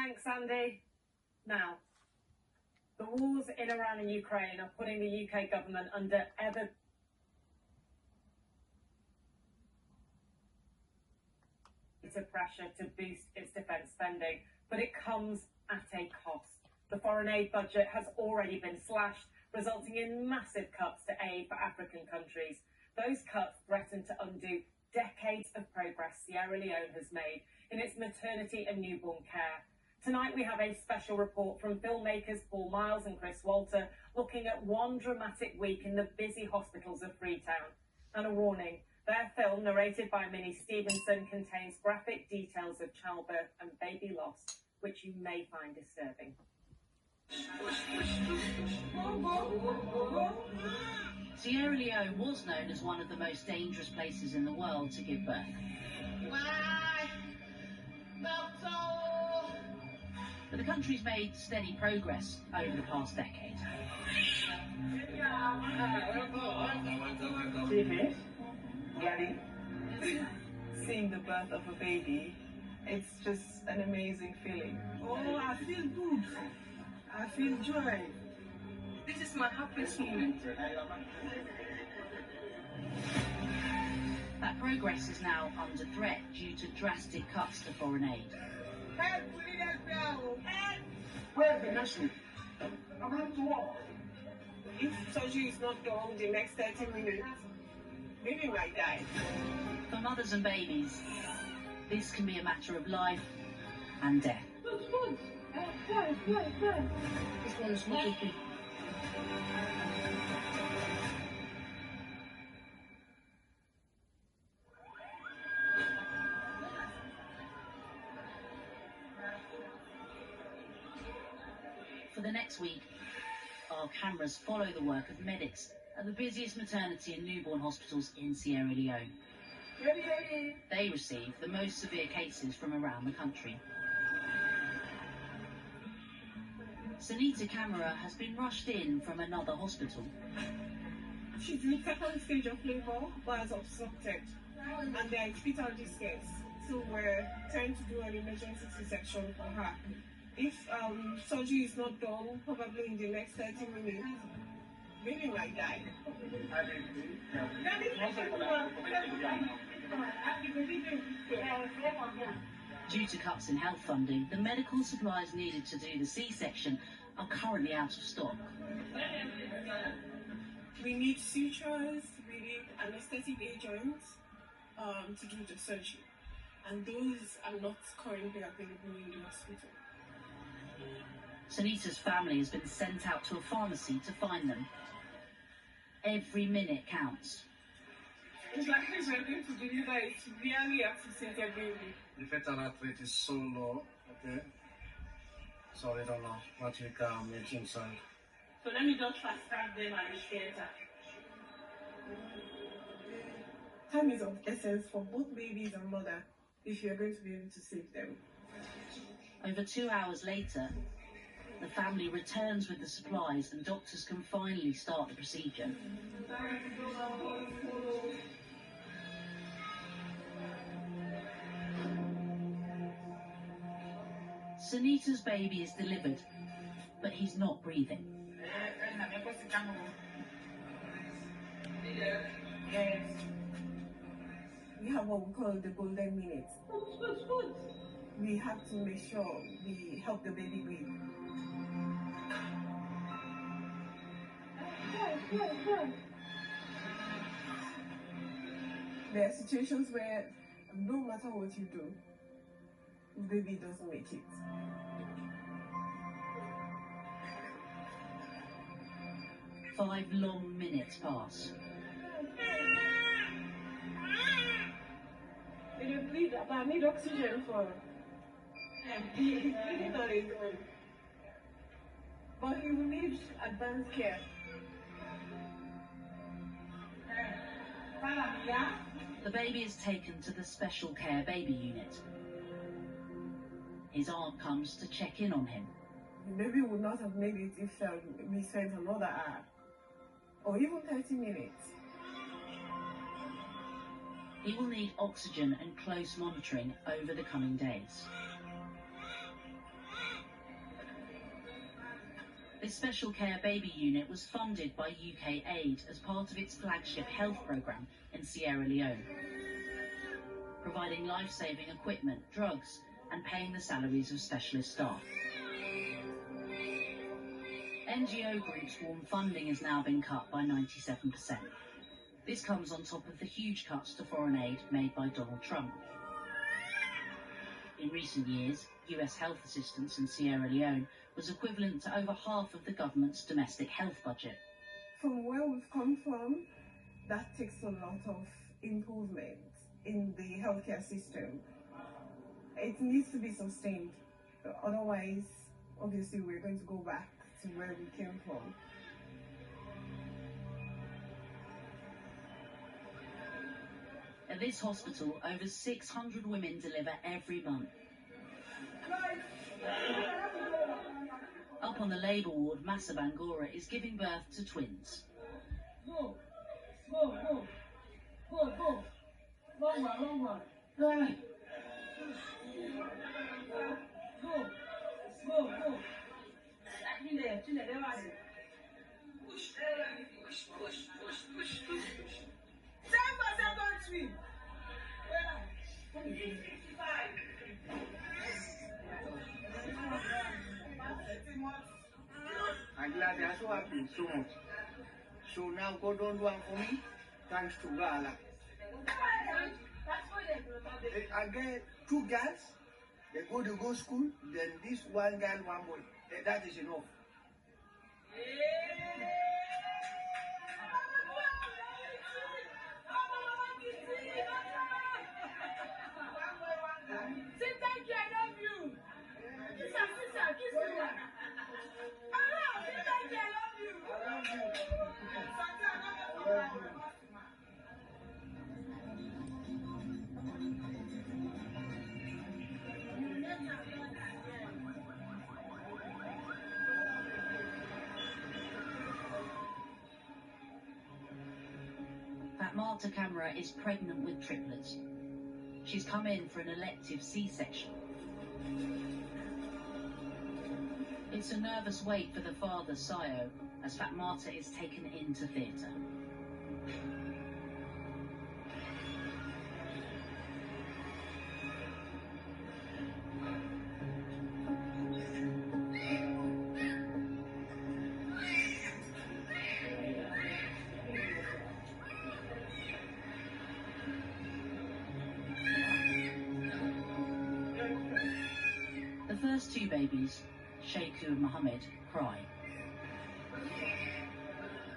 Thanks, Andy. Now, the wars in Iran and Ukraine are putting the UK government under ever greater pressure to boost its defence spending, but it comes at a cost. The foreign aid budget has already been slashed, resulting in massive cuts to aid for African countries. Those cuts threaten to undo decades of progress Sierra Leone has made in its maternity and newborn care. Tonight we have a special report from filmmakers Paul Miles and Chris Walter looking at one dramatic week in the busy hospitals of Freetown. And a warning, their film, narrated by Minnie Stevenson, contains graphic details of childbirth and baby loss, which you may find disturbing. Sierra Leone was known as one of the most dangerous places in the world to give birth. But the country's made steady progress over the past decade. Seeing the birth of a baby, it's just an amazing feeling. Oh, I feel good. I feel joy. This is my happiest moment. That progress is now under threat due to drastic cuts to foreign aid. Help, we need help. Help! Where's the nation? I'm going to walk. If surgery is not done the next 30 minutes, baby might die. For mothers and babies, this can be a matter of life and death. This one is not open. For the next week, our cameras follow the work of medics at the busiest maternity and newborn hospitals in Sierra Leone. They receive the most severe cases from around the country. Sunita Camera has been rushed in from another hospital. She's in the second stage of labor, but has obstructed, and they are in fetal distress. So we're trying to do an emergency C-section for her. If surgery is not done, probably in the next 30 minutes, baby might die. Due to cuts in health funding, the medical supplies needed to do the C-section are currently out of stock. We need sutures, we need anesthetic agents to do the surgery, and those are not currently available in the hospital. Sunita's family has been sent out to a pharmacy to find them. Every minute counts. It's like we're going to deliver a severely asphyxiated baby. The fetal heart rate is so low, okay? So we don't know what we can make inside. So let me just fast track them at the theater. Time is of essence for both babies and mother if you're going to be able to save them. Over 2 hours later, the family returns with the supplies and doctors can finally start the procedure. Sunita's baby is delivered, but he's not breathing. We have what we call the golden minute. We have to make sure we help the baby breathe. There are situations where no matter what you do, the baby doesn't make it. Five long minutes pass. He will bleed, but I need oxygen for he's bleeding on his own. But he will need advanced care. The baby is taken to the special care baby unit. His aunt comes to check in on him. The baby would not have made it if we spent another hour or even 30 minutes. He will need oxygen and close monitoring over the coming days. This special care baby unit was funded by UK Aid as part of its flagship health programme in Sierra Leone, providing life-saving equipment, drugs and paying the salaries of specialist staff. NGO groups warn funding has now been cut by 97%. This comes on top of the huge cuts to foreign aid made by Donald Trump. In recent years, US health assistance in Sierra Leone was equivalent to over half of the government's domestic health budget. From where we've come from, that takes a lot of improvement in the healthcare system. It needs to be sustained. Otherwise, obviously, we're going to go back to where we came from. At this hospital, over 600 women deliver every month. Up on the labour ward, Massa Bangora is giving birth to twins. Go. Long one. Go. Push. Second tree. I'm glad that's what happened so much. So now God don't do it for me, thanks to God. I get 2 girls, they go to school, then this 1 girl, 1 boy. That is enough. Say thank you, I love you. Sister, kiss me. Thank you, I love you. Fatmata Camara is pregnant with triplets. She's come in for an elective C-section. It's a nervous wait for the father, Sayo, as Fatmata is taken into theatre. The first 2 babies, Sheikhu and Mohammed, cry.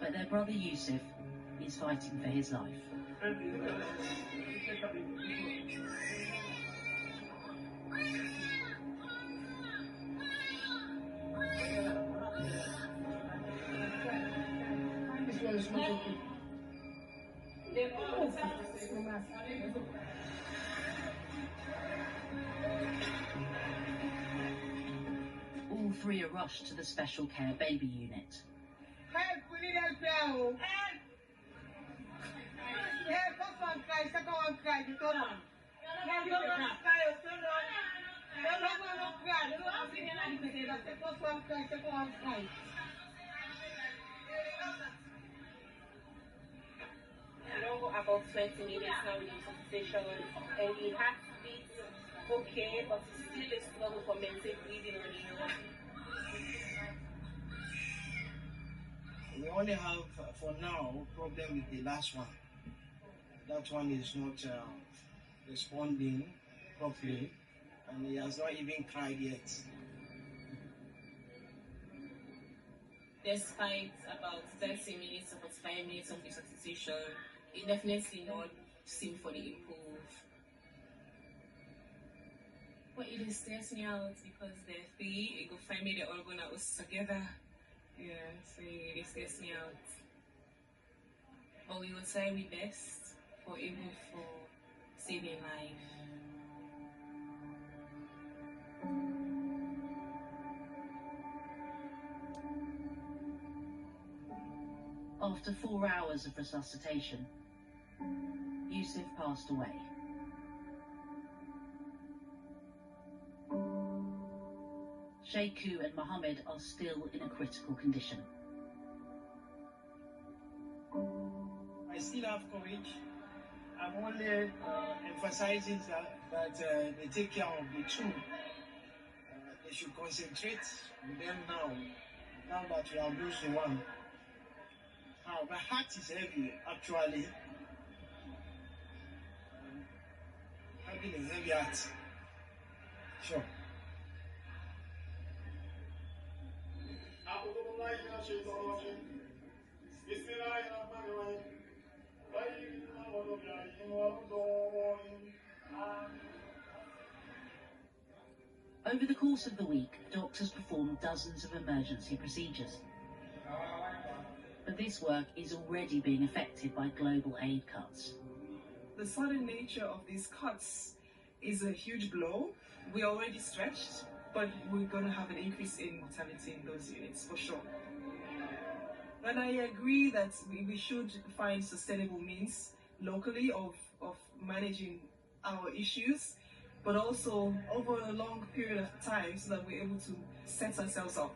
But their brother Yusuf is fighting for his life. All 3 are rushed to the special care baby unit. Help, we need help now. Help! First one cry, second one cry, the third one. Help, you don't cry, third one. Third one don't cry. You don't have to hear anything. The first one cry, second one cry. About 20 minutes now with the consultation, and he has beat okay, but it's still a struggle for mental breathing on him. We only have, for now, problem with the last one. That one is not responding properly, and he has not even cried yet. Despite about 30 minutes or 45 minutes of resuscitation, it definitely not seem for the improve. But it is stressing me out because the 3, it go find me, they all gonna us together. Yeah, so it stress me out. But we will try our best for able for saving life. After 4 hours of resuscitation, Yusuf passed away. Sheikhu and Mohammed are still in a critical condition. I still have courage. I'm only emphasizing that they take care of the two. They should concentrate on them now that we have lost the one. My heart is heavy, actually. Having a heavy heart. Sure. Over the course of the week, doctors performed dozens of emergency procedures. But this work is already being affected by global aid cuts. The sudden nature of these cuts is a huge blow. We're already stretched, but we're going to have an increase in mortality in those units for sure. And I agree that we should find sustainable means locally of managing our issues, but also over a long period of time so that we're able to set ourselves up.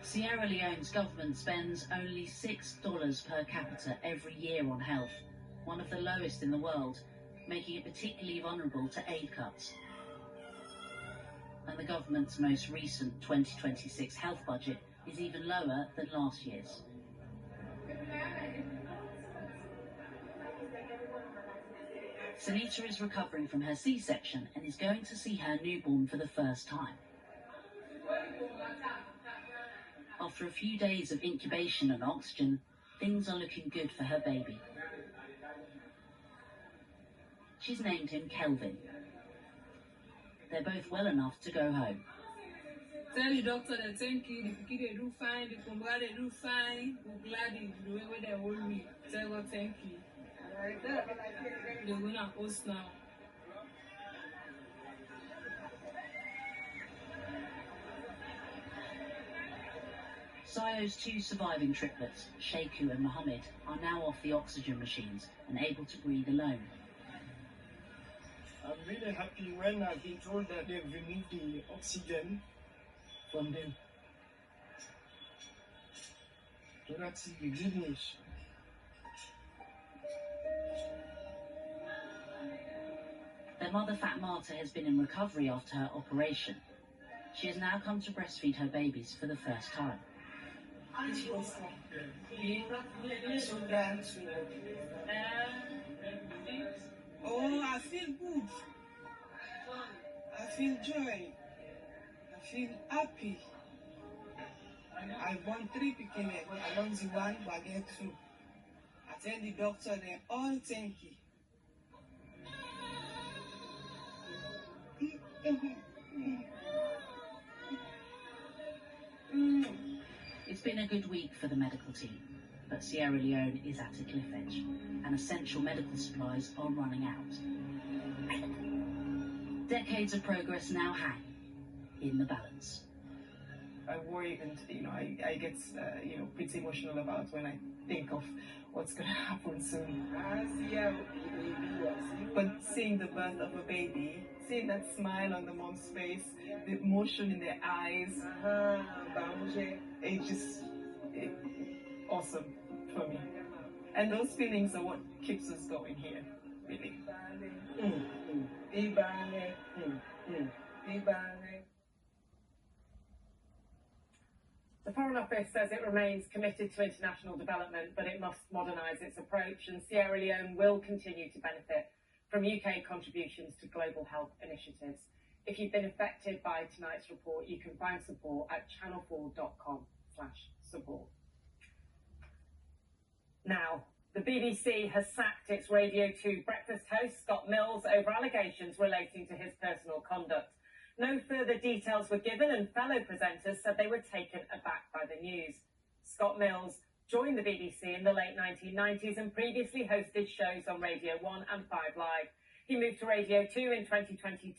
Sierra Leone's government spends only $6 per capita every year on health, one of the lowest in the world, making it particularly vulnerable to aid cuts. And the government's most recent 2026 health budget is even lower than last year's. Sanita is recovering from her C-section and is going to see her newborn for the first time. After a few days of incubation and oxygen, things are looking good for her baby. She's named him Kelvin. They're both well enough to go home. Tell the doctor that thank you, the kid they do fine, the Kumbra they do fine, we're glad the way they hold me. Tell God thank you. They're gonna host now. Sayo's two surviving triplets, Sheikhu and Mohammed, are now off the oxygen machines and able to breathe alone. I'm really happy when I've been told that they've removed the oxygen from them. So that's the good news. Their mother, Fatmata, has been in recovery after her operation. She has now come to breastfeed her babies for the first time. Oh, I feel good. I feel joy. I feel happy. I want 3 pikin. I want the one, but I get 2. I tell the doctor they all thank you. It's been a good week for the medical team, but Sierra Leone is at a cliff edge, and essential medical supplies are running out. Decades of progress now hang in the balance. I worry and I get pretty emotional about when I think of what's going to happen soon. But seeing the birth of a baby, seeing that smile on the mom's face, the emotion in their eyes, it's awesome for me. And those feelings are what keeps us going here, really. The Foreign Office says it remains committed to international development, but it must modernise its approach, and Sierra Leone will continue to benefit from UK contributions to global health initiatives. If you've been affected by tonight's report, you can find support at channel4.com/support. Now, the BBC has sacked its Radio 2 breakfast host, Scott Mills, over allegations relating to his personal conduct. No further details were given, and fellow presenters said they were taken aback by the news. Scott Mills joined the BBC in the late 1990s and previously hosted shows on Radio 1 and 5 Live. He moved to Radio 2 in 2022.